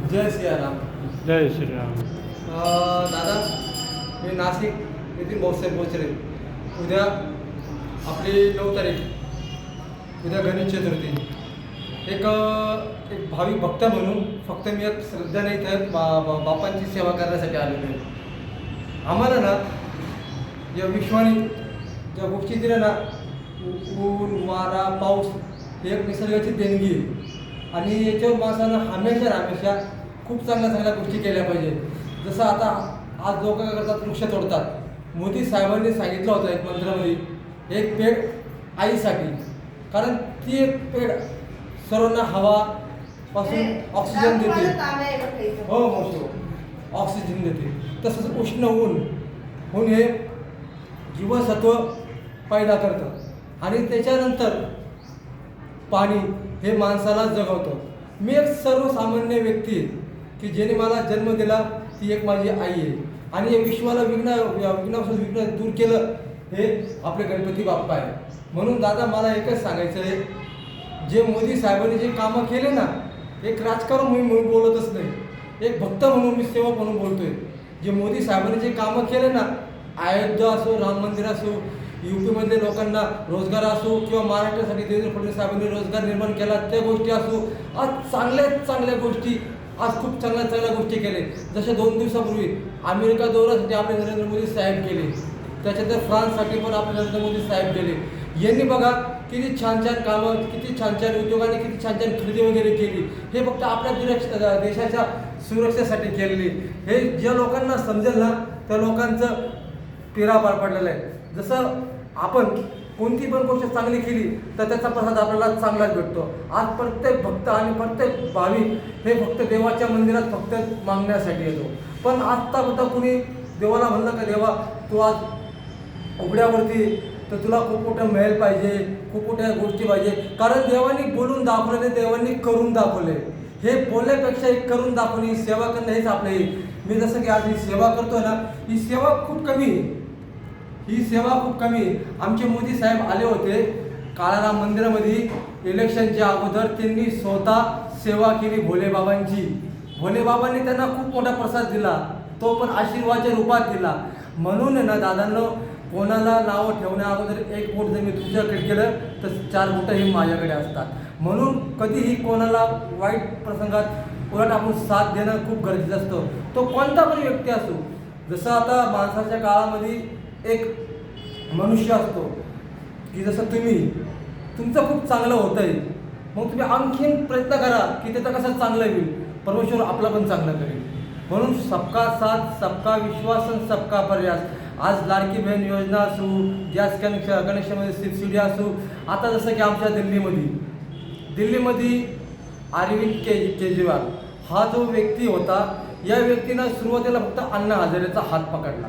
जय सियाराम. जय श्रीराम. दादा, मी नाशिक येथील भाऊसाहेब बोचरे. उद्या आपली 9 तारीख, उद्या गणेश चतुर्थी. एक एक भाविक भक्त म्हणून फक्त मी एक श्रद्धा नाही तर बापांची सेवा करण्यासाठी आलेलो आहे. आम्हाला ना या विश्वाने ज्या गोष्टी दिल्या ना, ऊन वारा पाऊस, ही एक निसर्गाची देणगी आहे. आणि याच्यावर माणसानं हमेशा खूप चांगल्या गोष्टी केल्या पाहिजे. जसं आता आज लोक काय करतात, वृक्ष तोडतात. मोदी साहेबांनी सांगितलं होतं एक मंत्रामध्ये, एक पेड आईसाठी. कारण ती एक पेड सर्वांना हवा पासून ऑक्सिजन देते. हो मावशी, ऑक्सिजन देते. तसंच उष्ण ऊन हे जीवनसत्व पैदा करतं आणि त्याच्यानंतर पाणी हे माणसाला जगवतं. मी एक सर्वसामान्य व्यक्ती आहे की ज्याने मला जन्म दिला, ती एक माझी आई आहे. आणि या विश्वाला विघ्नापासून विघ्न दूर केलं हे आपले गणपती बाप्पा आहे. म्हणून दादा, मला एकच सांगायचं आहे, जे मोदी साहेबांनी जे कामं केले ना, एक राजकारण म्हणून बोलतच नाही, एक भक्त म्हणून मी सेवक म्हणून बोलतोय. जे मोदी साहेबांनी जे कामं केले ना, अयोध्या असो, राम मंदिर असो, यूपीमधल्या लोकांना रोजगार असो, किंवा महाराष्ट्रासाठी देवेंद्र फडणवीस साहेबांनी रोजगार निर्माण केला त्या गोष्टी असो, आज चांगल्या गोष्टी, आज खूप चांगल्या गोष्टी केले. जसे 2 दिवसापूर्वी अमेरिका दौऱ्यासाठी आपले नरेंद्र मोदी साहेब गेले, त्याच्यानंतर फ्रान्ससाठी पण आपले नरेंद्र मोदी साहेब गेले. यांनी बघा किती छान कामं, किती छान उद्योगाने किती छान खरेदी वगैरे केली. हे फक्त आपल्या देशाच्या सुरक्षेसाठी केलेली. हे ज्या लोकांना समजेल ना, त्या लोकांचं पेरा पार पडलेला आहे. जसं आपण कोणती पण गोष्ट चांगली केली तर त्याचा प्रसाद आपल्याला चांगलाच भेटतो. आज प्रत्येक भक्त आणि प्रत्येक भाविक हे फक्त देवाच्या मंदिरात फक्त मागण्यासाठी येतो. पण आत्ता कुणी देवाला म्हणलं का, देवा तू आज उघड्यावरती, तर तुला खूप मोठं महल पाहिजे, खूप मोठ्या गोष्टी पाहिजे. कारण देवानी बोलून दाखवले नाही, देवांनी करून दाखवले. हे बोलण्यापेक्षा एक करून दाखवणे, ही सेवा करणं हेच आपले. मी जसं की आज ही सेवा करतो ना, ही सेवा खूप कमी आहे. आमचे मोदी साहेब आले होते काळाराम मंदिरामध्ये इलेक्शनच्या अगोदर. त्यांनी स्वतः सेवा केली भोलेबाबांची. भोलेबाबांनी त्यांना खूप मोठा प्रसाद दिला, तो पण आशीर्वादाच्या रूपात दिला. म्हणून ना दादांनो, कोणाला नावं ठेवण्या अगोदर 1 बोट जर मी तुमच्याकडे केलं तर 4 बोटं ही माझ्याकडे असतात. म्हणून कधीही कोणाला वाईट प्रसंगात उलट आपण साथ देणं खूप गरजेचं असतं, तो कोणता पण व्यक्ती असो. जसं आता माणसाच्या काळामध्ये एक मनुष्य असतो की जसं तुमचं खूप चांगलं होतं आहे, मग तुम्ही आणखीन प्रयत्न करा की त्याचं कसं चांगलं होईल. परमेश्वर आपला पण चांगलं करेल. म्हणून सबका साथ, सबका विश्वास आणि सबका प्रयास. आज लाडकी बहीण योजना असो, गॅस कनेक्शनमध्ये सबसिडी असो. आता जसं की आमच्या दिल्लीमध्ये अरविंद केजरीवाल हा जो व्यक्ती होता, या व्यक्तीनं सुरुवातीला फक्त अण्णा हजारेचा हात पकडला.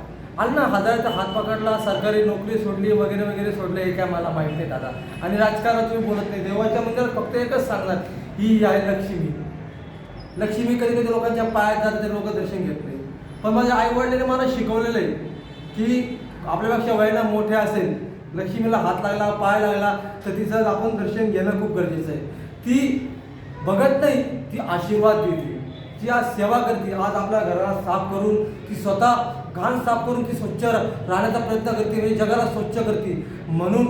सरकारी नोकरी सोडली वगैरे सोडले, हे काय मला माहीत नाही दादा. आणि राजकारणात तुम्ही बोलत नाही. देवाच्या मंदिरात फक्त एकच सांगणार, ही आहे लक्ष्मी. कधी लोकांच्या पायात जात ते लोक दर्शन घेत नाही. पण माझ्या आईवडिलांनी मला शिकवलेलं आहे की आपल्यापेक्षा वयानं मोठे असेल, लक्ष्मीला हात लागला, पाय लागला तर तिचं आपण दर्शन घेणं खूप गरजेचं आहे. ती बघत नाही, ती आशीर्वाद देते, ती आज सेवा करते. आज आपल्या घराला साफ करून, ती स्वतः घाण साफ करून ती स्वच्छ राहण्याचा प्रयत्न करते, म्हणजे जगाला स्वच्छ करते. म्हणून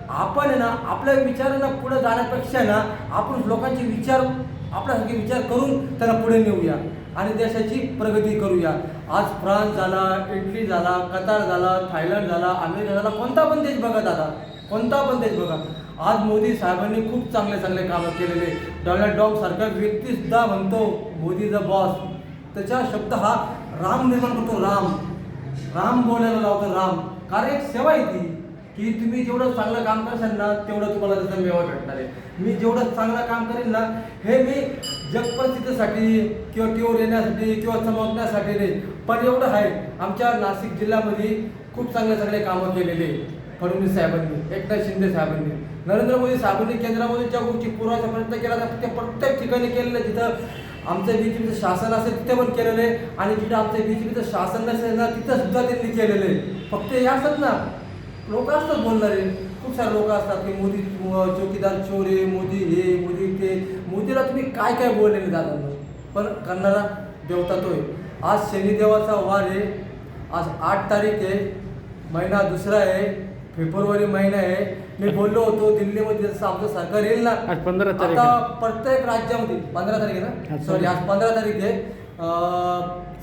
आपण ना आपल्या विचारांना पुढे जाण्यापेक्षा ना, आपण लोकांचे विचार आपल्यासारखे विचार करून त्याला पुढे नेऊया आणि देशाची प्रगती करूया. आज फ्रान्स झाला, इटली झाला, कतार झाला, थायलंड झाला, अमेरिका झाला, कोणता पण देश बघा. आज मोदी साहेबांनी खूप चांगले कामं केलेले. डोनाल्ड ट्रम्प सारखा व्यक्तीसुद्धा म्हणतो मोदी द बॉस. त्याचा शब्द हा राम निर्माण करतो. राम बोलायला लावतो. राम कारण एक सेवा आहे ती, की तुम्ही जेवढं चांगलं काम करशाल ना, तेवढं तुम्हाला त्याचा मेवा भेटणार आहे. मी जेवढं चांगलं काम करेन ना, हे मी जगप्रसिद्धीसाठी किंवा टीव्हीवर येण्यासाठी किंवा चमकण्यासाठी नाही, पण एवढं आहे. आमच्या नाशिक जिल्ह्यामध्ये खूप चांगले कामं केलेले फडणवीस साहेबांनी, एकनाथ शिंदे साहेबांनी, नरेंद्र मोदी साहेबांनी केंद्रामध्ये ज्या गोष्टी पुरवायचा प्रयत्न केला तर ते प्रत्येक ठिकाणी केलेलं. जिथं आमचं BJPचं शासन असेल तिथे पण केलेलं आहे, आणि जिथं आमचं BJPचं शासन नसेल ना, तिथं सुद्धा त्यांनी केलेलं आहे. फक्त हे असत ना, लोक असतात बोलणारे, खूप सारे लोक असतात की मोदी चौकीदार चोर आहे, मोदी हे मोदी ते. मोदीला तुम्ही काय बोललेले दादा, पण करणारा देवता तो आहे. आज शनिदेवाचा वार आहे. आज 8 तारीख आहे, महिना दुसरा आहे, फेब्रुवारी महिना आहे. मी बोललो होतो दिल्लीमध्ये जसं आमचं सरकार येईल ना, आज 15 तारीख आता आहे. प्रत्येक राज्यामध्ये 15 तारीख आहे ना, आज सॉरी आज 15 तारीख आहे,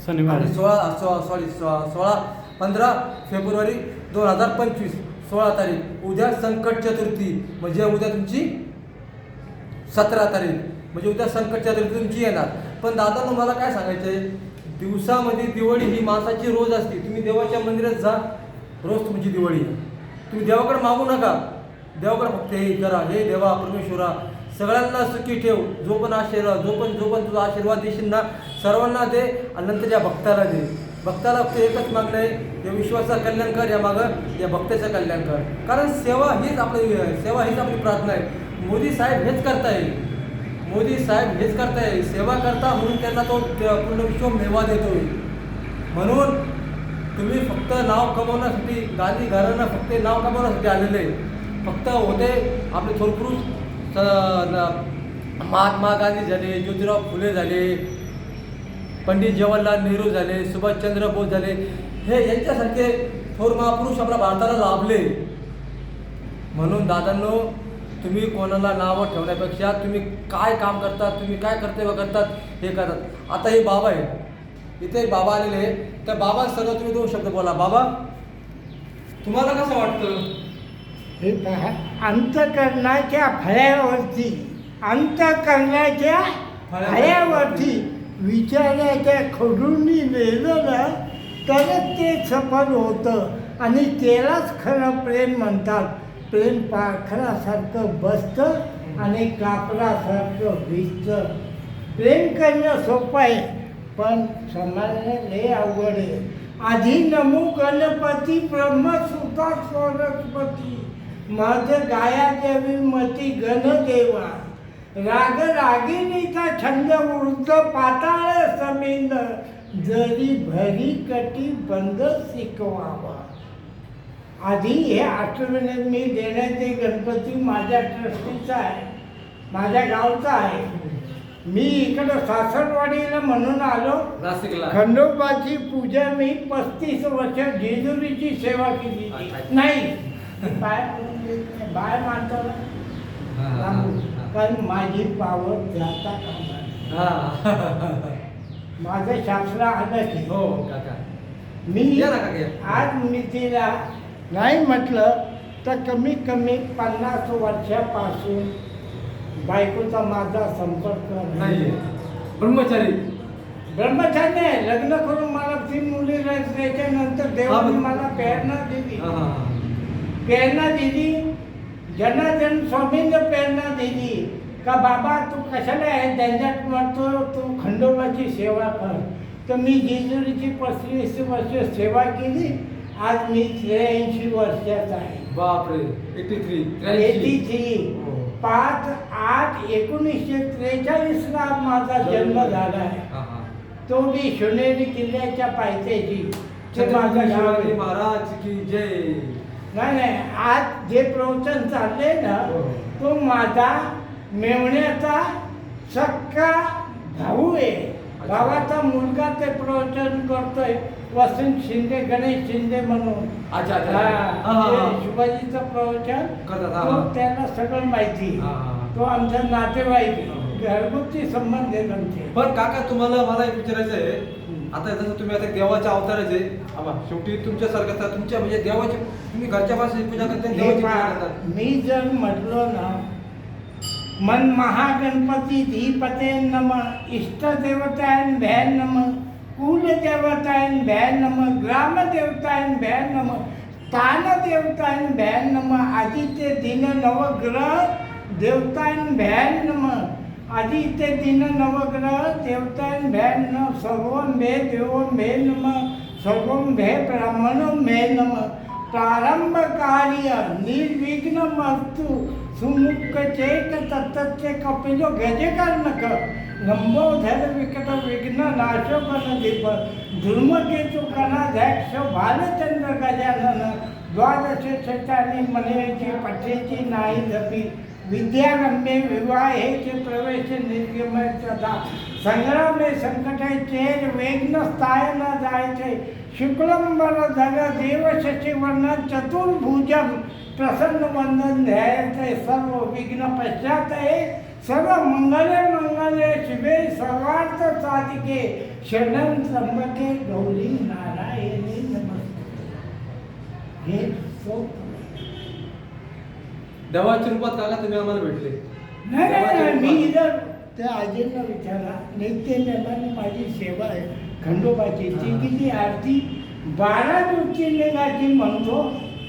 शनिवार. आणि 15 फेब्रुवारी 2025 16 तारीख उद्या संकट चतुर्थी, म्हणजे उद्या तुमची 17 तारीख, म्हणजे उद्या संकट चतुर्थी तुमची येणार. पण दादा मला काय सांगायचं आहे, दिवसामध्ये दिवाळी ही माणसाची रोज असते. तुम्ही देवाच्या मंदिरात जा, रोज तुमची दिवाळी आहे. तुम्ही देवाकडे मागू नका, देवाकडे फक्त हे करा, हे देवा परमेश्वरा सगळ्यांना सुखी ठेव, जो पण तुझा आशीर्वाद देशील ना सर्वांना दे, आणि नंतर या भक्ताला दे. भक्ताला फक्त एकच मागणं आहे, या विश्वाचा कल्याण कर, या मागं या भक्ताचं कल्याण कर. कारण सेवा हीच आपली प्रार्थना आहे. मोदी साहेब हेच करताय, सेवा करता म्हणून त्यांना तो पूर्ण विश्व मेवा देतोय. म्हणून तुम्ही फक्त नाव कमवण्यासाठी, गांधी घराणं फक्त नाव कमवण्यासाठी आलेले आहे. फक्त होते आपले थोर पुरुष महात्मा गांधी झाले, ज्योतिराव फुले झाले, पंडित जवाहरलाल नेहरू झाले, सुभाषचंद्र बोस झाले, हे यांच्यासारखे थोर महापुरुष आपल्या भारताला लाभले. म्हणून दादांनो, तुम्ही कोणाला नावं ठेवण्यापेक्षा तुम्ही काय काम करतात, तुम्ही काय कर्तव्य करतात हे करतात. आता हे बाबा आहे, इथे एक बाबा आलेले आहे, त्या बाबा सर्व तुम्ही 2 शब्द बोला. बाबा, तुम्हाला कसं वाटतं? हे पहा, अंतःकरणाच्या फळ्यावरती विचाराच्या खडूंनी नेलं ना तरच ते सफल होतं, आणि त्यालाच खरं प्रेम म्हणतात. प्रेम पाखरासारखं बसतं आणि कापरासारखं भिजतं. प्रेम करणं सोपं आहे, पण सांभाळणं लय अवघड आहे. आधी नमो गणपती ब्रह्मसुता सरस्वती, मध गाया देवी मती गणदेवा, राग रागिणीचा छंद वृद्ध पाताळ समीन, जरी भरी कटी बंद शिकवावा. आधी हे आठवणे मी देण्याचे गणपती माझ्या ट्रस्टीचा आहे, माझ्या गावचा आहे. मी इकडं सासरवाडीला म्हणून आलो नाशिकला. खंडोबाची पूजा मी 35 वर्ष जेजुरीची सेवा केली. नाही बाय माणसाला कारण माझी पावर जाता माझं शास्त्र आलं की हो काका, मी या ना काका. आज मी तिला नाही म्हटलं तर कमी 50 वर्षापासून बायकोचा माझा संपर्क नाही. ब्रह्मचारी नाही, लग्न करून मला 3 मुली त्याच्यानंतर देवाने मला प्रेरणा दिली. जनार्दन स्वामींनी प्रेरणा दिली का बाबा तू कशाला आहे त्यांच्यात म्हणतो, तू खंडोबाची सेवा कर. तर मी जेजुरीची 35 वर्ष सेवा केली. आज मी 83 वर्षाचा आहे. बापरे, 83 5/8/1943 माझा जन्म झाला आहे. तो मी शिवनेरी किल्ल्याच्या पायथ्याशी. छत्रपती महाराज की जय. नाही, आज जे प्रवचन चालले ना तो माझा मेवण्याचा सक्का भाऊ आहे. भावाचा मुलगा ते प्रवचन करतोय, वसंत शिंदे, गणेश शिंदे म्हणून. अच्छा. ते शिवाजीचं प्रवचन करतात, त्याला सगळं माहिती. तो आमचा नातेवाईक, घरगुती संबंध आहे आमचे. पण काका, मला एक विचारायचं आहे. आता जसं तुम्ही आता देवाच्या अवताराचे, शेवटी तुमच्यासारखं तुमच्या म्हणजे देवाची तुम्ही घरच्या भाषेची पूजा करता, देवाची पूजा करतात. मी जर म्हटलो ना मन महागणपती धीपते नम, इष्टदेवतायन भ्यान नम, कुलदेवतायन भ्यान नम, ग्रामदेवतायन भ्यान नम, स्थानदेवतायन भ्यान नम, आदित्य दिन नवग्रह देवतायन भ्यान नम, आदित्य दिन नवग्रह देवतायन भ्यान नम, सर्वं मे देवं मे नम, सर्वं मे ब्राह्मणं मे नम, प्रारंभ कार्य निर्विघ्नमस्तु, सुमुख चेत तत्तचे कपिलो गजकर्णक, लंबोधर विकट विघ्न नाशो गणदीप, धूमकेतु कणाध्यक्ष भालचंद्र गजानन, द्वादश शतानी मनेची पठेची नाही धपी, विद्यारम्य विवाहेचे प्रवेश निर्गमयचा संग्रामे संकटाचे वेग्न स्थाय न जायचे शुक्लंबर धर देव शशिवर्ण चतुर्भुजम प्रसन्न वंदन ध्यायचे सर्व विघ्न पश्चात आहे सर्व मंगले मंगले शिवे सर्वार्थ साधिके शरण त्र्यंबके गौरी नारायणी नमस्ते. हे स्तोत्र देवाच्या रूपात काका तुम्ही आम्हाला भेटले. नाही मी इथं त्या आजींना विचारा नित्य नेमाने माझी सेवा आहे खंडोबाची ती किती आरती 12 ज्योतिर्लिंगाची म्हणतो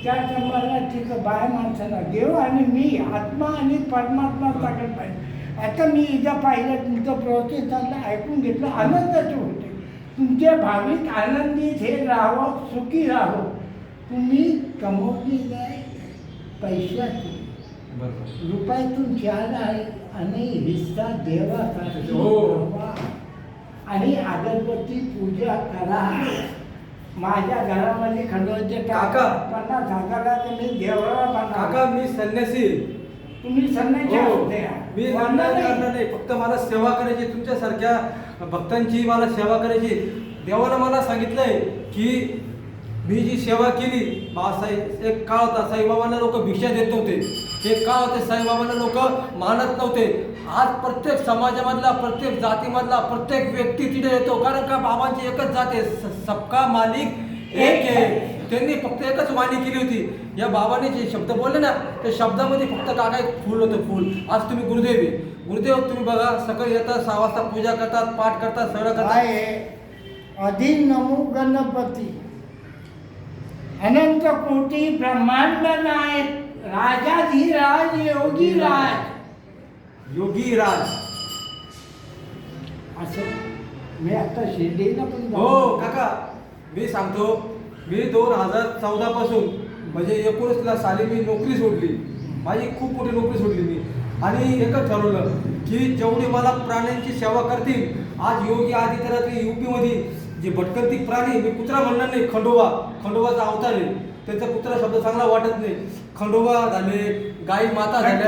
त्याच्या मला तिथं बाय माणसाला देव आणि मी आत्मा आणि परमात्मा टाकत पाहिजे. आता मी इथं पाहिलं तुमचं प्रोसेस चाललं ऐकून घेतलं आनंदाचे होते तुमचे भाविक आनंदित हे राहावं सुखी राहावं. तुम्ही कमवली नाही पैशाची रुपयातून 4 आहे आणि हिस्सा देवासाठी ठेवा. आणि अगरबत्ती पूजा करा. माझ्या घरामध्ये खंडोबाचे काका 50,000 मी देवळा काका बांधला. मी संन्यासी. तुम्ही संन्यासी हो. होते मी लग्न करणार नाही फक्त मला सेवा करायची तुमच्यासारख्या भक्तांची मला सेवा करायची. देवानं मला सांगितलंय की मी जी सेवा केली बाबासाहेब एक काळ होता साईबाबांना लोक भिक्षा देत नव्हते. एक काळ होते साईबाबांना लोक मानत नव्हते. आज प्रत्येक समाजामधला प्रत्येक जातीमधला प्रत्येक व्यक्ती तिथे येतो कारण का बाबांची एकच जात आहे सबका मालिक एक आहे. त्यांनी फक्त एकच वाणी केली होती. या बाबांनी जे शब्द बोलले ना त्या शब्दामध्ये फक्त काका एक फूल होतं फूल. आज तुम्ही गुरुदेव आहे. गुरुदेव तुम्ही बघा सकाळी येतात 6 वाजता पूजा करतात पाठ करतात सगळं करतात. आधी नमो गणपती अनंत कोटी ब्रह्मांड नायक राजाधिराज योगी राज असं मी आता शिर्डीला पण हो काका मी सांगतो मी 2014 पासून म्हणजे 19 साली मी नोकरी सोडली. माझी खूप मोठी नोकरी सोडली मी आणि एकच ठरवलं की जेवढी मला प्राण्यांची सेवा करतील. आज योगी आदित्यनाथ UP मध्ये जे भटकंती प्राणी मी कुत्रा म्हणणार नाही खंडोबाचा अवतार आहे. त्याचा कुत्रा शब्द चांगला वाटत नाही. खंडोबा झाले गाई माता झाल्या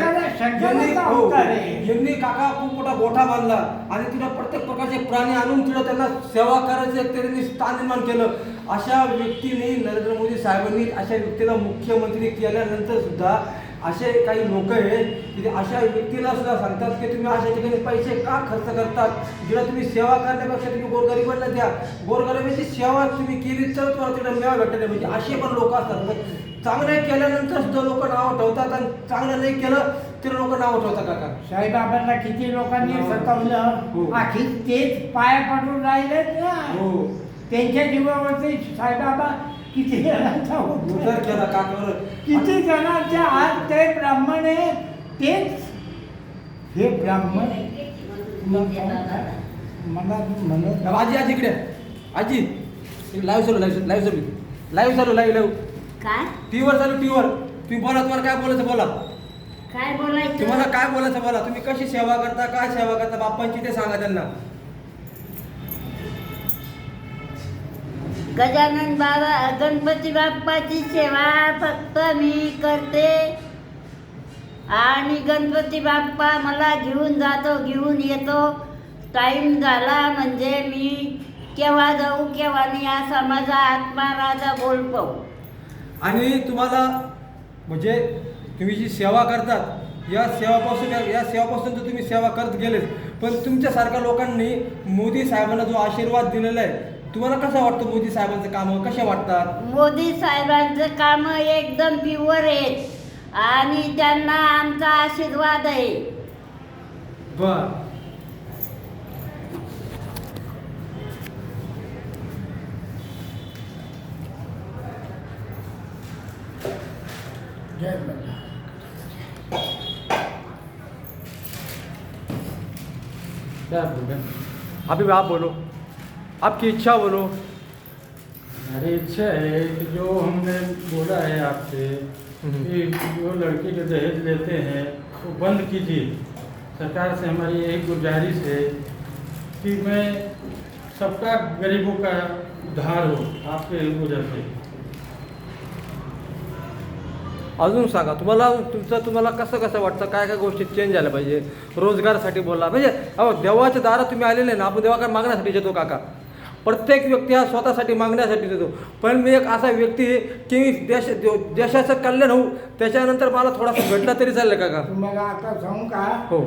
यांनी काका खूप मोठा गोठा बांधला आणि तिला प्रत्येक प्रकारचे प्राणी आणून तिला त्यांना सेवा करायचे त्यांनी स्थान निर्माण केलं. अशा व्यक्तीने नरेंद्र मोदी साहेबांनी अशा व्यक्तीला मुख्यमंत्री केल्यानंतर सुद्धा असे काही लोक आहेत की अशा व्यक्तीला सुद्धा सांगतात की तुम्ही अशा ठिकाणी पैसे का खर्च करतात. जेव्हा तुम्ही सेवा करण्यापेक्षा तुम्ही गोरगरिबांना द्या. गोरगरिबाची सेवा तुम्ही केली तर तुम्हाला तिकडे मेवा भेटत नाही. म्हणजे असे पण लोक असतात. चांगलं केल्यानंतर सुद्धा लोक नाव ठेवतात आणि चांगलं नाही केलं तर लोक नाव ठेवतात. काका साईबाबांना किती लोकांनी हो. सतावलं आखी तेच पाया पडून राहिलेत ना. हो त्यांच्या जीवावरती साईबाबा किती जणांचा उद्धार केला काकावर. किती जणांच्या आज ते ब्राह्मण आहे तेच हे ब्राह्मण मला म्हणत आजी आजी इकडे आजी लाईव्ह चालू काय टीव्हीवर चालू टीव्हीवर तुम्ही बोला तुम्हाला काय बोलायचं बोला. काय बोलायचं तुम्हाला काय बोलायचं बोला. तुम्ही कशी सेवा करता काय सेवा करता बाप्पांची ते सांगा त्यांना. गजानन बाबा गणपती बाप्पाची सेवा फक्त मी करते आणि गणपती बाप्पा मला घेऊन जातो घेऊन येतो. टाईम झाला म्हणजे मी केव्हा जाऊ केव्हा नाही असा माझा आत्मा राजा बोलतो. आणि तुम्हाला म्हणजे तुम्ही जी सेवा करतात या सेवापासून तर तुम्ही सेवा करत गेलेच पण तुमच्यासारख्या लोकांनी मोदी साहेबांना जो आशीर्वाद दिलेला आहे तुम्हाला कसं वाटतं. मोदी साहेबांचं कामं कशा वाटतात. मोदी साहेबांचं कामं एकदम प्युअर आहेत आणि त्यांना आमचा आशीर्वाद आहे. बर जय बाबा. क्या बोले? अभी आप बोलो आपकी इच्छा बोलो. हमारी इच्छा है कि जो हमने बोला है आपसे कि जो लड़की के दहेज लेते हैं वो बंद कीजिए. सरकार से हमारी यही गुजारिश है कि मैं सबका गरीबों का उद्धार हो आपके वजह से. अजून सांगा तुम्हाला कसं वाटतं, काय गोष्टी चेंज झाल्या पाहिजे, रोजगारासाठी बोलला म्हणजे अहो देवाच्या दारात तुम्ही आलेले ना, आपण देवाकडे मागण्यासाठी येतो काका. प्रत्येक व्यक्ती हा स्वतःसाठी मागण्यासाठी देतो, पण मी एक असा व्यक्ती आहे की देशाचं कल्याण होऊ त्याच्यानंतर मला थोडासा भेटला तरी चालेल काका. तुम्हाला आता सांगू का, हो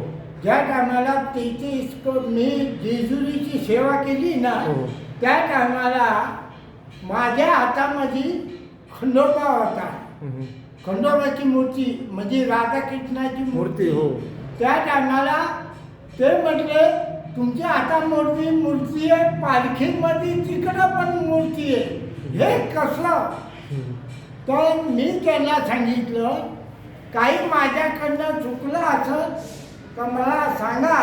ज्या टायमाला 33 मी जेजुरीची सेवा केली ना, हो. त्या टायमाला माझ्या हातामध्ये खंडोबा होता. हम्म. खंडोबाची मूर्ती म्हणजे राधाकृष्णाची मूर्ती, हो. त्या टायमाला ते म्हटले तुमच्या हातामध्ये मूर्ती आहे, पालखीमध्ये तिकडं पण मूर्ती आहे, हे कसं? तर मी त्यांना सांगितलं काही माझ्याकडनं चुकलं असं तर मला सांगा.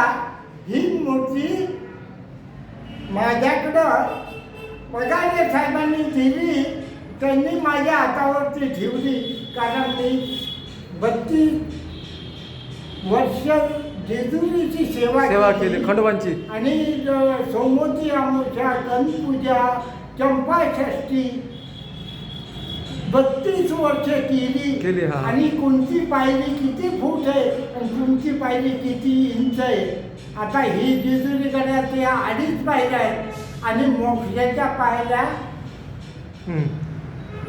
ही मूर्ती माझ्याकडं पगारे साहेबांनी दिली, त्यांनी माझ्या हातावरती ठेवली, कारण मी 32 वर्ष जेजुरीची सेवा केली खंडोबांची. आणि सोमवती अमावस्या, गणपूजा, चंपाषष्ठी 32 वर्ष केली. हा. आणि कोणती पायरी किती फूट आहे आणि कोणती पायरी किती इंच आहे. आता ही जेजुरी गडाचे 2.5 पायऱ्या आहेत आणि मोक्षाच्या पायऱ्या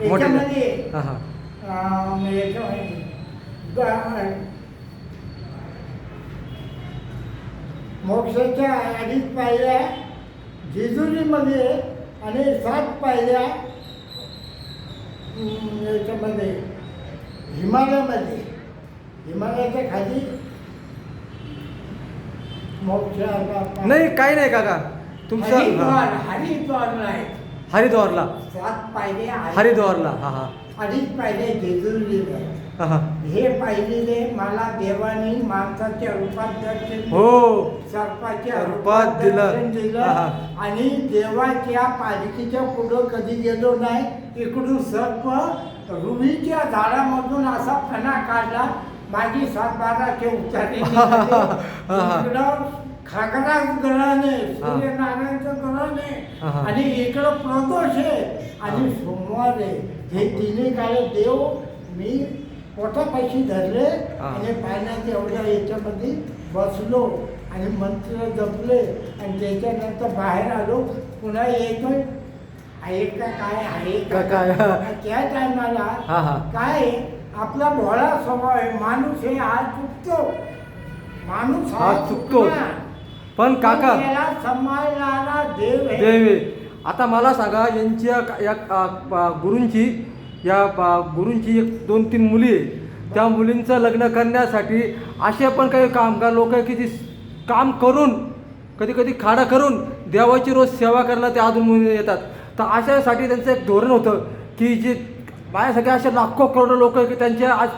याच्यामध्ये मोक्षाच्या 2.5 पायऱ्या जेजुरीमध्ये आणि 7 पायऱ्या याच्यामध्ये हिमालयाच्या खाली मोक्षाला नाही काही नाही काका तुमचं हरिद्वारला आहे. हरिद्वारला 7 पायऱ्या हरिद्वारला. हा हा 2.5 पायऱ्या जेजुरीला आहेत. हा. हे पाहिलेले मला देवानी माणसाच्या रूपात दर्शन, हो सर्पाच्या रूपात दिलं. दिलं. हा. आणि देवाच्या पालखीच्या पुढं कधी गेलो नाही. इकडून सर्प रुईच्या झाडामधून असा फणा काढला, माझी 7-12 उतारली. इकडं खागराज गळाने, सूर्यनारायणचं गळाने आणि इकडं प्रदोष आहे आणि सोमवार आहे. हे तिन्ही काळे देव मी पोटापाशी धरले आणि पाण्यात एवढ्या याच्यामध्ये बसलो आणि मंत्र जपले आणि त्याच्यानंतर बाहेर आलो. पुन्हा येतोय आहे का काय आहे का काय. त्या टायमाला काय आपला भोळा स्वभाव आहे. माणूस हे हा चुकतो, माणूस हा चुकतो, पण काका त्याला सांभाळणारा देव आहे. देवे. आता मला सांगा यांच्या या गुरूंची एक 2-3 मुली आहे. त्या मुलींचं लग्न करण्यासाठी असे पण काही कामगार लोक आहे की जी काम करून कधी खाडा करून देवाची रोज सेवा करायला ते अजून येतात. तर अशासाठी त्यांचं एक धोरण होतं की जे माझ्यासाठी असे लाखो करोडो लोक आहे की त्यांच्या आज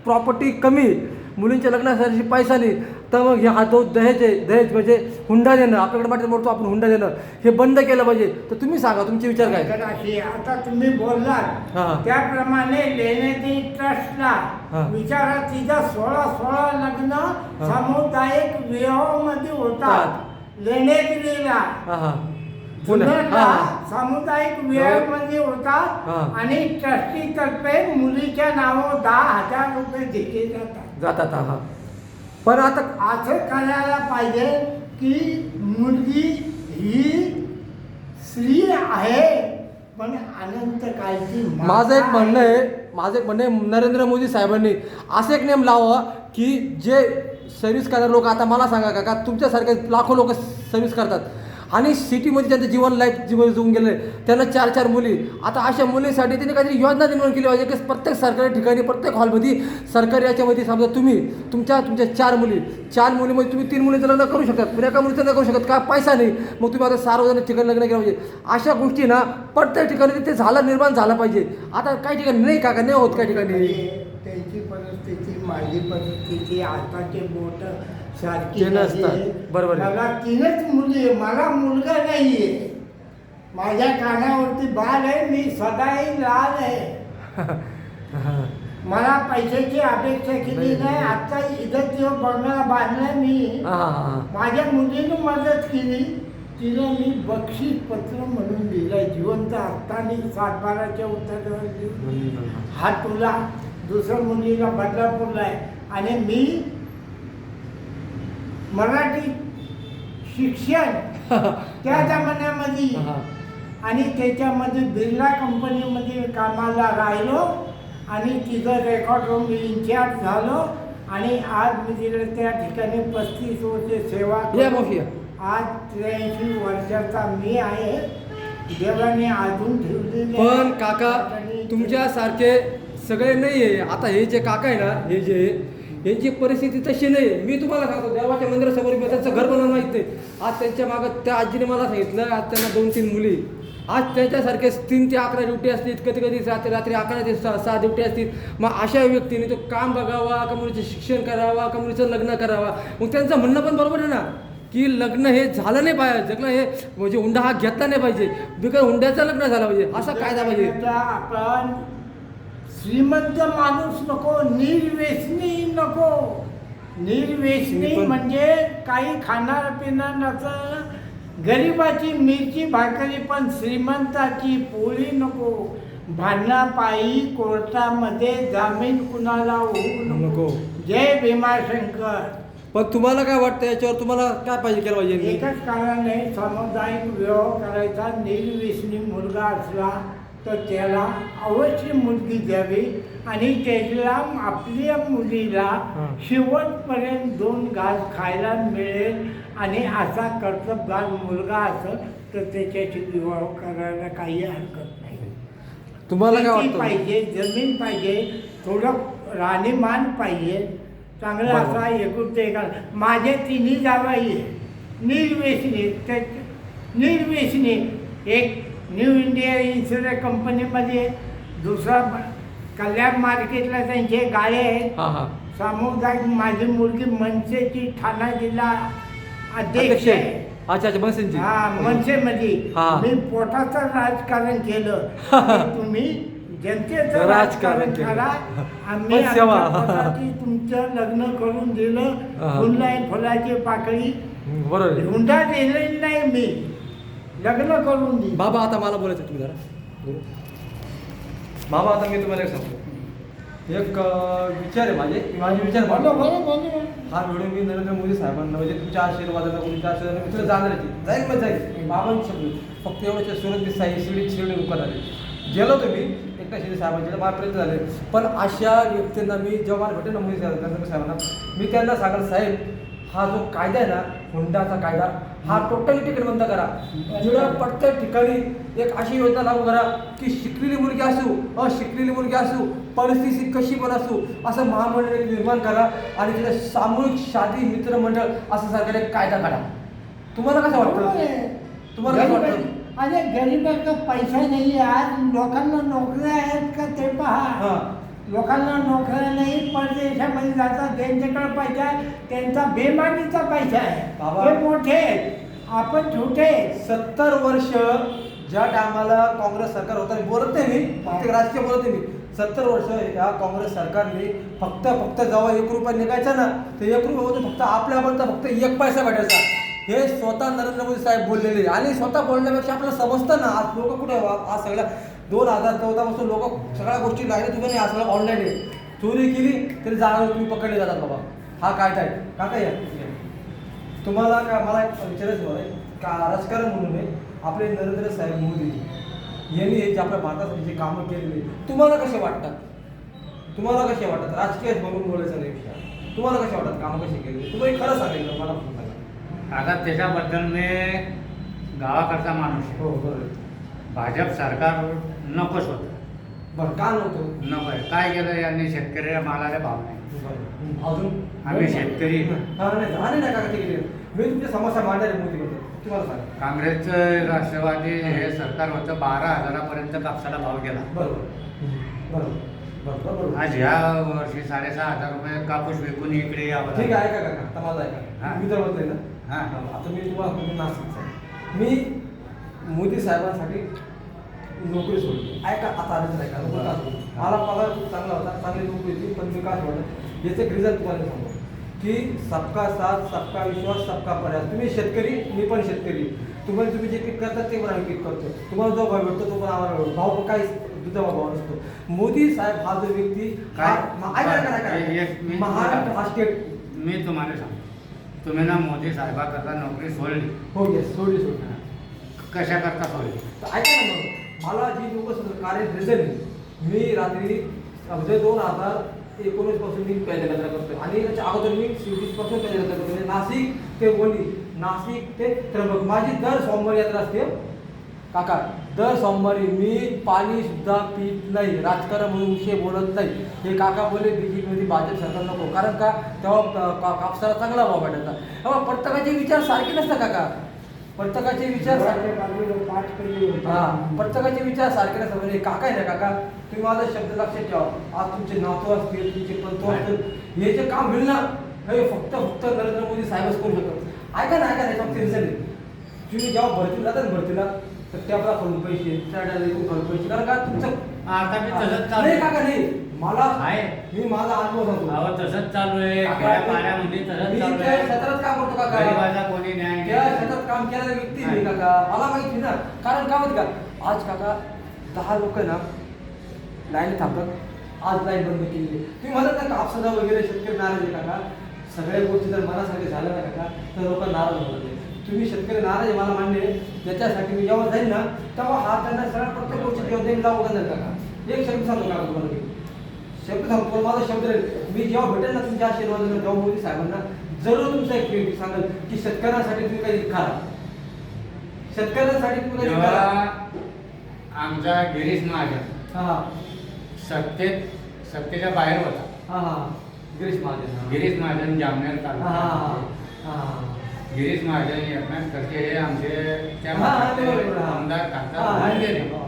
प्रॉपर्टी कमी, मुलींच्या लग्नासाठी पैसा नाही, तर मग हा तो दहेज म्हणजे हुंडा देणं, आपल्याकडे मात्र म्हणतो आपण हुंडा देणं, हे बंद केलं पाहिजे. तर तुम्ही सांगा तुमचे विचार काय. आता तुम्ही बोललात त्याप्रमाणे लेण्याची ट्रस्टला विचारा, तिथं 16 लग्न सामुदायिक विवाहामध्ये होतात. लेण्यागिरीला सामुदायिक विवाहामध्ये होतात आणि ट्रस्टीतर्फे मुलीच्या नावावर 10,000 रुपये दिले जातात. पण आता असं करायला पाहिजे की मुलगी ही स्त्री आहे पण अनंत काळची. माझं एक म्हणणं आहे नरेंद्र मोदी साहेबांनी असं एक नेम लावा की जे सर्व्हिस करणारे लोक, आता मला सांगा काका तुमच्यासारखे लाखो लोक सर्व्हिस करतात आणि सिटीमध्ये ज्यांचं जीवन जगून गेले त्यांना 4-4 मुली. आता अशा मुलींसाठी त्यांनी काहीतरी योजना निर्माण केली पाहिजे की प्रत्येक सरकारी ठिकाणी प्रत्येक हॉलमध्ये सरकारी याच्यामध्ये समजा तुम्ही तुमच्या 4 मुलीमध्ये तुम्ही 3 मुलींचं लग्न करू शकतात, पण एका मुलीचं लग्न करू शकत का पैसा नाही, मग तुम्ही आता सार्वजनिक ठिकाणी लग्न केलं पाहिजे. अशा गोष्टी ना प्रत्येक ठिकाणी ते निर्माण झालं पाहिजे. आता काही ठिकाणी नाही काका, नाही होत काही ठिकाणी. त्यांची परिस्थिती माझी परिस्थिती आताचे बोट सारखी नसतात. बरोबर. मला 3च मुली आहे, मला मुलगा नाहीये. माझ्या कानावरती बाल आहे, मी सदाही लाल आहे. मला पैशाची अपेक्षा केली नाही. आता इथं तो बंगला बांधला मी. माझ्या मुलीनं मदत केली, तिला मी बक्षीस पत्र म्हणून दिलं जिवंत असताना 7-12 उत्तरावर. हा तुला दुसऱ्या मुलीला बदलापूरला आहे. आणि मी मराठी शिक्षण त्या जमान्यामध्ये हा. आणि त्याच्यामध्ये बिर्ला कंपनीमध्ये कामाला राहिलो आणि तिथं रेकॉर्ड रूम इन्चार्ज झालो आणि आज मी तिला त्या ठिकाणी 35 वर्ष सेवा या करून मावशी या. आज 83 वर्षाचा मी आहे. देवाने अजून ठेवलेले पण काका तुमच्यासारखे सगळे नाही आहे. आता हे जे काका आहे ना, हे जे यांची परिस्थिती तशी नाही आहे. मी तुम्हाला सांगतो, देवाच्या मंदिरासमोर मी त्यांचं घर बनवलं माहीत नाही. आज त्यांच्या मागं त्या आजीने मला सांगितलं, आज त्यांना 2-3 मुली. आज त्यांच्यासारखे 3 ते 11 ड्युटी असतील, कधी कधी रात्री 11 ते 6 ड्युटी असतील. मग अशा व्यक्तीने तो काम बघावा, का मुलीचं शिक्षण करावा, का मुलीचं लग्न करावा. मग त्यांचं म्हणणं पण बरोबर आहे ना, की लग्न हे झालं नाही पाहिजे, लग्न हे म्हणजे हुंडा हा घेतला नाही पाहिजे, बिगर हुंड्याचं लग्न झालं पाहिजे, असा कायदा पाहिजे. आपण श्रीमंत माणूस नको, निर्व्यसनी नको. निर्व्यसनी पण- म्हणजे काही खाणार पिणार नसं, गरिबाची मिरची भाकरी, पण श्रीमंताची पोळी नको. भांडणापायी कोर्टामध्ये जामीन कुणाला होऊ नको. जय भीमाशंकर. पण तुम्हाला काय वाटतं याच्यावर, तुम्हाला काय पाहिजे केलं पाहिजे? एकच कारण आहे, सामुदायिक विवाह करायचा. निर्व्यसनी मुलगा असला तर त्याला अवश्य मुलगी द्यावी आणि त्याला आपल्या मुलीला हां. शेवटपर्यंत 2 घास खायला मिळेल. आणि असा कर्तबगार मुलगा असेल तर त्याच्याशी विवाह करायला काही हरकत नाही. तुम्हाला काय शेती वाटतं? पाहिजे, जमीन पाहिजे, थोडं राहणीमान पाहिजे, चांगलं बरोबर. असा एकुलते एक. माझे 3 जावाई आहे, निर्व्यसनी. निर्व्यसनी. एक न्यू इंडिया इन्शुरन्स कंपनीमध्ये, दुसरा कल्याण मार्केटला त्यांचे गाळे आहेत. हां हां. सामुदायिक माझी मुलगी मनसेची ठाणा जिल्हा अध्यक्ष आहे. अच्छा अच्छा, मनसेंची. हा, मनसेमध्ये हा. मी पोटाचं राजकारण केलं. आणि तुम्ही जनतेचं राजकारण राजकारण केलं. करा. आम्ही पण सेवा. आमच्या पोटाची तुमचं लग्न करून दिलं. हा. फुललाई फुलाची पाकळी. बरोबर आहे. हुंडा दिलेली नाही, मी लग्न करून दिलं. बाबा आता मला बोलायचं तुम्ही जरा. बाबा आता मी तुम्हाला एक सांगतो, एक विचार आहे माझे विचार बोलो मांडतो. बोलो बोलो. हा व्हिडिओ मी नरेंद्र मोदी साहेबांना, म्हणजे तुमच्या आशीर्वादाचा, तुमच्या आशीर्वादाने मी तुला जाणार जाईल मग जाईल. बाबांची शब्द फक्त एवढ्या सुरत दिसाई शिर्डी उकर आले. गेलो तुम्ही एकटा शिंदे साहेबांचे, मला प्रयत्न झाले. पण अशा व्यक्तींना मी जेव्हा भेटेल ना मोदी साहेबांना, मी त्यांना सांगाल, साहेब हा जो कायदा आहे ना, हुंडाचा कायदा, हा टोटली तिकीट बंद करा. जिकडं प्रत्येक ठिकाणी एक अशी योजना लागू करा की शिकलेली मुलगी असू, अशिकलेली मुलगी असू, परिस्थिती कशी पण असू, असं महामंडळ निर्माण करा आणि तिथे सामूहिक शादी मित्रमंडळ असं सरकारने एक कायदा काढा. तुम्हाला कसं वाटतं? तुम्हाला कसं वाटतं? अरे गरीबाचा पैसा नाही. आज लोकांना नोकऱ्या आहेत का ते पहा. हां. लोकांना नोकऱ्या नाही, परदेशामध्ये जातात, त्यांच्याकडे पैसा आहे, त्यांचा बेमानीचा पैसा आहे. बाबा. हे मोठे आहेत, आपण छोटे आहेत. 70 वर्ष ज्या टायमाला काँग्रेस सरकार होतं, बोलत नाही मी, फक्त राजकीय बोलत नाही मी, 70 वर्ष या काँग्रेस सरकारने फक्त जेव्हा 1 रुपया निघायचा ना, ते 1 रुपयामधून फक्त आपल्यापर्यंत फक्त 1 पैसा भेटायचा. हे स्वतः नरेंद्र मोदी साहेब बोललेले. आणि स्वतः बोलण्यापेक्षा आपल्याला समजतं ना, आज लोक कुठे, आज सगळ्या 2014 पासून लोक सगळ्या गोष्टी लाईन तुम्ही नाही, आज सगळं ऑनलाईन आहे. चोरी केली तरी जाणार, तुम्ही पकडले जातात. बाबा हा कायदा आहे. काका या तुम्हाला काय, मला एक विचारायचं आहे का, राजकारण म्हणून आहे आपले नरेंद्र साहेब मोदी यांनी हे जे आपल्या भारतासाठी जे कामं केलेली, तुम्हाला कसे वाटतात? तुम्हाला कसे वाटतात? राजकीय म्हणून बोलायचं नाही विषय. तुम्हाला कसे वाटतात कामं कशी केलेली? तुम्ही खरं सांगायचं मला पण सांगा. आता त्याच्याबद्दल मी गावाकडचा माणूस आहे. हो बरोबर. भाजप सरकार नकोच होतं. बरं का नव्हतं? नको आहे. काय केलं यांनी? शेतकऱ्याला मालाला भाव नाही. अजून आम्ही शेतकरी. हा नाही काका ते केले. मी तुमच्या समस्या मांडणार आहे मोदीबद्दल, तुम्हाला सांगा. काँग्रेसचं राष्ट्रवादी हे सरकार होतं, 12,000पर्यंत कापसाला भाव गेला. बरोबर. आज ह्या वर्षी 6,500 रुपये कापूस विकून इकडे यावं ठीक लागलं. आहे का काका, आता माझं ऐका. हा. मी तर म्हणतोय ना, हां. आता मी तुम्हाला नाशिकचा आहे. मी मोदी साहेबांसाठी नोकरी सोडली. ऐका आता आधीच ऐका, नको का सोडू. मला पगार खूप चांगला होता, चांगली नोकरी होती, पण मी का सोडलं याचं एक रिझल्ट तुम्हाला सांगतो. की सबका साथ सबका विश्वास सबका प्रयास. तुम्ही शेतकरी, मी पण शेतकरी. तुम्ही जे पीक करतात ते पण आम्ही पीक करतो. तुम्हाला जो भाव भेटतो तो पण आम्हाला भेटतो. भाव काही दुधावा भाव नसतो. मोदी साहेब हा जो व्यक्ती महाराष्ट्र हा स्टेट. मी तुम्हाला सांगतो, तुम्ही ना मोदी साहेबाकरता नोकरी सोडली. हो येस, सोडली. कशा करता सोडली? तर ऐका ना मग, मला जी लोक कार्य रिझन आहे, मी रात्री म्हणजे 2019 पासून मी पदयात्रा करतोय आणि त्याच्या अगोदर मी 20 पासून पदयात्रा करतोय. म्हणजे नाशिक ते वणी, नाशिक ते त्र्यंबक माझी दर सोमवारी यात्रा असते काका. दर सोमवारी मी पाणी सुद्धा पित नाही, राजकारण म्हणून विषय बोलत नाही. हे काका बोलले बीजेपीमध्ये भाजप सरकार नको, कारण का तेव्हा कापसाला चांगला भाव भेटायचा. तेव्हा प्रत्येकाचे विचार सारखे नसतात काका, प्रत्येकाचे विचार प्रत्येकाचे विचार सारखे नसतात. म्हणजे काका आहे ना काका, तुम्ही माझा शब्द लक्षात ठेवा. आज तुमचे नातू असतील, तुमचे पंतू असतील, हे जे काम होईल ना हे फक्त नरेंद्र मोदी साहेबच करू शकतात. ऐका ना याच्यावर टेन्शन आहे. तुम्ही जेव्हा भरतीला जाता ना भरतीला, तर त्याला करून पैसे त्याला करून पैसे, कारण का तुमचं आता मी तसंच चालू नाही काका नाही. मला आहे. मी माझा अनुभव सांगतो. अहो तसंच चालू आहे, काका, पाण्यामध्ये तसंच मी चालू त्या आहे. क्षेत्रात काम करतो काका. गरिबाचा कोणी न्याय नाही. त्या क्षेत्रात काम केलेला व्यक्ती मी काका, मला माहिती ना. कारण का माहिती का, आज काका 10 लोक ना लाईन थांबतात. आज लाईन बंद केली. तुम्ही म्हणत ना कापसाचा वगैरे शेतकरी नाराज आहे काका. सगळ्या गोष्टी जर मनासारखे झाल्या ना काका तर लोक नाराज होतात. तुम्ही शेतकरी नाराज आहे मला मान्य आहे. त्याच्यासाठी मी जेव्हा जाईल ना तेव्हा हा त्यांना सगळ्या प्रत्येक गोष्टी जेव्हा देईल लावू जाईल काका. एक शब्द सांगतो काका तुम्हाला, मी शब्द सांगतो, माझा शब्द राहील. मी जेव्हा भेटेल ना तुमच्या आशीर्वादाने, तेव्हा मोदी साहेबांना जरूर तुमचा एक सांगेल की शेतकऱ्यांसाठी तुम्ही काही करा, शेतकऱ्यांसाठी तुम्ही काही करा. आमचा गिरीश महाजन हा सत्तेच्या बाहेर होता. हा हा गिरीश महाजन. गिरीश महाजन जामनेर हा तालुका. हा गिरीश महाजन एकनाथ खडसे हे आमचे त्या हा, हा, ते भागातले बरोबर, हा. आमदार हा, खासदार हा, होऊन गेले. हा.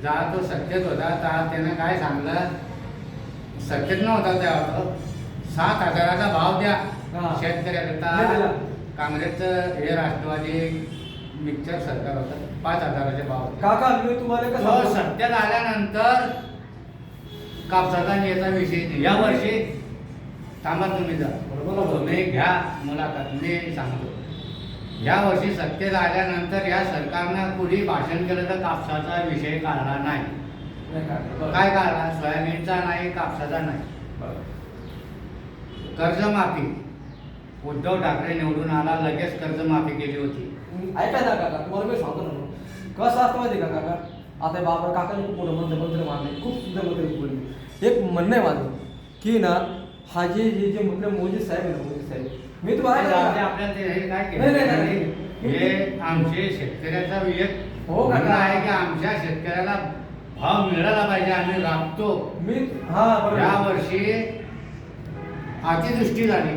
जेव्हा तो सत्तेत होता तेव्हा त्यानं काय सांगलं, सत्तेत नव्हता तेव्हा 7,000चा भाव द्या हा. शेतकऱ्याला. नाही दिला. काँग्रेसचं हे राष्ट्रवादी मिक्सर सरकार होतं, 5,000चे भाव होते. काका मी तुम्हाला तो कसं सत्तेत आल्यानंतर कापसाचा याचा विषय नाही. या वर्षी थांबा तुम्ही जा, तुम्ही घ्या मुलाखत, मी सांगतो. या वर्षी सत्तेत आल्यानंतर या सरकारनं कुणी भाषण केलं तर कापसाचा विषय काढला नाही. काय काढला? सोयाबीनचा नाही, कापसाचा नाही. कर्जमाफी उद्धव ठाकरे निवडून आला, लगेच कर्जमाफी केली होती. ऐका ना काका, तुम्हाला मी सांगतो ना कसं असतं माहिती का काका. आता बाबा काकाने खूप मोठं मंत्र मानले, खूप सुंदर मंत्र बोलले. एक म्हणणं आहे माझं की ना हा जे म्हटलं मोदी साहेब आहे ना, मोदी साहेब मी तुम्हाला आपल्याला ते हे काय केलं, हे आमचे शेतकऱ्याचा एक हो काका. म्हणणं आहे की आमच्या शेतकऱ्याला भाव मिळाला पाहिजे, आम्ही राबतो. मी हा बरोबर. या वर्षी अतिवृष्टी झाली,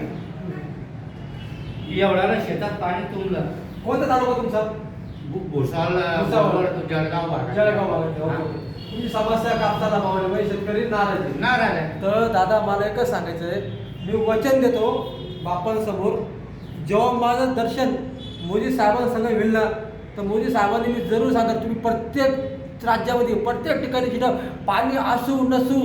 एवढ्याला शेतात पाणी तुंबलं. कोणता तालुका तुमचा? भुसावळ, जळगाव भागात. जळगाव भागात. हा. तुमची समस्या कापसाला भाव नाही, शेतकरी नाराज आहे. नाराज आहे. तर दादा मला एकच सांगायचं आहे, मी वचन देतो बापांसमोर, जेव्हा माझं दर्शन मोदी साहेबांसंग होईल ना तर मोदी साहेबांनी मी जरूर सांगेन तुम्ही प्रत्येक राज्यामध्ये प्रत्येक ठिकाणी जिथं पाणी असू नसू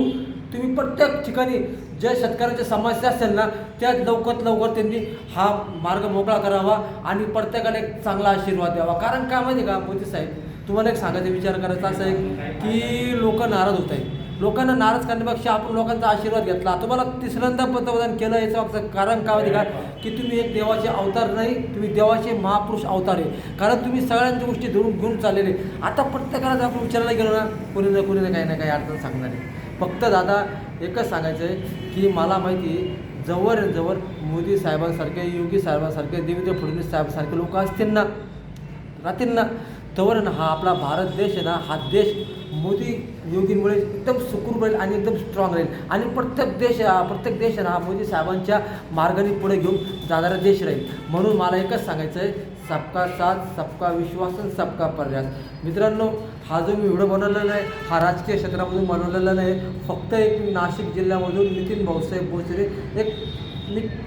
तुम्ही प्रत्येक ठिकाणी ज्या शेतकऱ्यांच्या समस्या असेल ना त्या लवकरात लवकर त्यांनी हा मार्ग मोकळा करावा आणि प्रत्येकाला एक चांगला आशीर्वाद द्यावा. कारण काय माहिती का मोदी साहेब, तुम्हाला एक सांगायचा विचार करायचा असा आहे की लोक नाराज होत आहेत. लोकांना नाराज करण्यापेक्षा आपण लोकांचा आशीर्वाद घेतला. तुम्हाला तिसऱ्यांदा पंतप्रधान केलं याचं मागचं कारण काय माहिती का की तुम्ही एक देवाचे अवतार नाही, तुम्ही देवाचे महापुरुष अवतार आहे. कारण तुम्ही सगळ्यांच्या गोष्टी धरून घेऊन चाललेले. आता प्रत्येकाला जर आपण विचारायला गेलो ना कोणी ना काही ना काही अडचण सांगणार आहे. फक्त दादा एकच सांगायचं आहे की मला माहिती आहे जवळ मोदी साहेबांसारखे, योगी साहेबांसारखे, देवेंद्र फडणवीस साहेबांसारखे लोक असतील ना राहतील ना तवर ना हा आपला भारत देश आहे ना, हा देश मोदी योगींमुळे एकदम सुखरूप राहील आणि एकदम स्ट्रॉंग राहील. आणि प्रत्येक देश आहे ना हा मोदी साहेबांच्या मार्गाने पुढे घेऊन जाणारा देश राहील. म्हणून मला एकच सांगायचं आहे, सबका साथ सबका विश्वास आणि सबका प्रयास. मित्रांनो, हा जो मी व्हिडिओ बनवलेला नाही हा राजकीय क्षेत्रामधून बनवलेला नाही. फक्त एक नाशिक जिल्ह्यामधून नितीन भाऊसाहेब भोसले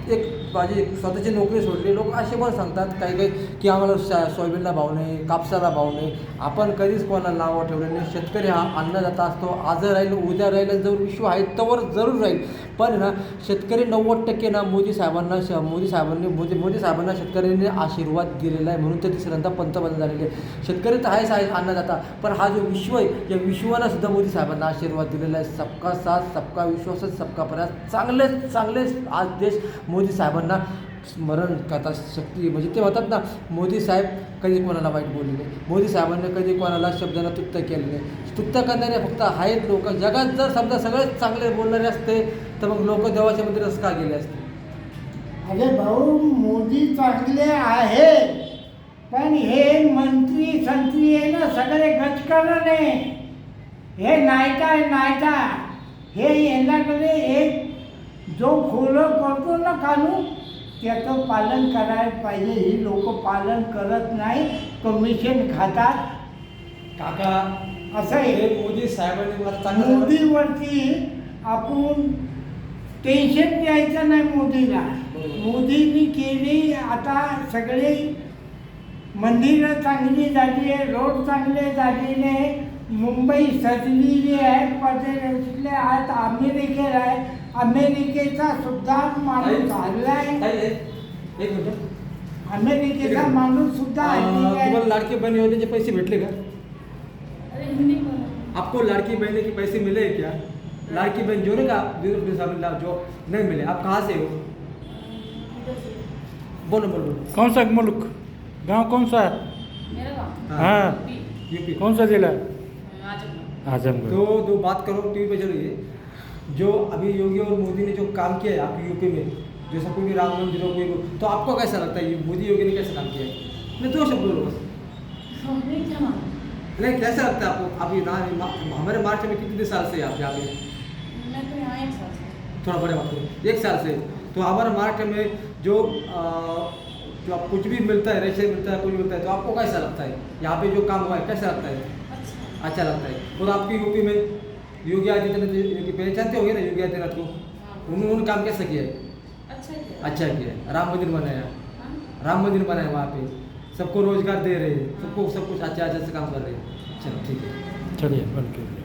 एक माझी स्वतःची नोकरी सोडली. लोक असे पण सांगतात काही की आम्हाला सोयाबीनला भाव नाही, कापसाला भाव नाही. आपण कधीच कोणाला नावं ठेवलं नाही. शेतकरी हा अन्नदाता असतो. आज राहील, उद्या राहील, जर विश्व आहे तोवर जरूर राहील. पण ना शेतकरी 90% ना मोदी साहेबांना शेतकऱ्यांनी आशीर्वाद दिलेला आहे, म्हणून ते तिसऱ्यांदा पंतप्रधान झालेले आहे. शेतकरी तर आहेच आहे अन्नदाता, पण हा जो विश्व आहे या विश्वाला सुद्धा मोदी साहेबांना आशीर्वाद दिलेला आहे. सबका साथ, सबका विश्वास, सबका प्रयास. चांगलेच आज देश मोदी साहेबांना स्मरण करता शक्ती, म्हणजे ते म्हणतात ना, मोदी साहेब कधी कोणाला वाईट बोलले नाही, मोदी साहेबांनी कधी कोणाला शब्दांना तुत्त केले नाही. तुत्त करणारे फक्त आहेत लोक. जगात जर समजा सगळेच चांगले बोलणारे असते तर मग लोक देवाच्या मंदिरात का गेले असते? अरे भाऊ, मोदी चांगले आहे, पण हे मंत्री संत्री आहे ना सगळे गचकरण आहे. हे नायटा हे यांच्याकडे एक जो फॉलो करतो ना कानून त्याचं पालन करायला पाहिजे. ही लोक पालन करत नाही, कमिशन खातात. काका असं आहे. हे मोदी साहेबांनी मला चांगलं मोदीवरती आपण टेन्शन द्यायचं नाही मोदीला. मोदींनी केली, आता सगळे मंदिरं चांगली झाली आहे, रोड चांगले झालेले आहे, मुंबई सजलेली आहे, पर्यटन आज अमेरिकेला आहे, अमेरिकेचा सुद्धा माणूस हल्लाय, एक मिनिट. अमेरिकेचा माणूस सुद्धा हल्लेला आहे. तुम्हाला लाडकी बहन योजनेचे पैसे भेटले का? आपको लाड़की बहन के पैसे मिले हैं क्या? लाड़की बहन जो ना जो नहीं मिले, आप कहाँ से हो? बोलो. कौन सा मुल्क, गांव कौन सा? मेरा गाँव हाँ, यूपी. कौन सा जिला? आजमगढ़। आजमगढ़। तो बात करो टीवी पे चल रही है, जो अभी योगी और मोदी ने जो काम किया है आपकी यूपी में, जैसा कोई भी राम मंदिर हो, कोई तो आपको कैसा लगता है ये मोदी योगी ने कैसा काम किया है? मैं 2 शब्द बोलो बस. हमने क्या मांगा? नहीं, कैसा लगता है आपको? अभी ना हमारे मार्च में कितने साल से आप यहाँ पे? मैं तो यहाँ 1 साल से। थोड़ा बड़े बात करो. 1 साल से. तो हमारे महाराष्ट्र में जो आप कुछ भी मिलता है, रेशन मिलता है, कुछ मिलता है, तो आपको कैसा लगता है यहाँ पे जो काम हुआ है, कैसा लगता है? अच्छा लगता है. और आपकी यूपी में योगी आदित्यनाथ, पहचानते होंगे ना योगी आदित्यनाथ को? उन्होंने काम कैसा किया है? अच्छा किया है. राम मंदिर बनाया, राम मंदिर बनाया वहाँ पे, सबको रोजगार दे रहे हैं, सबको सब कुछ अच्छा से काम कर रहे हैं. चलो ठीक है. चलिए बंद कीजिए.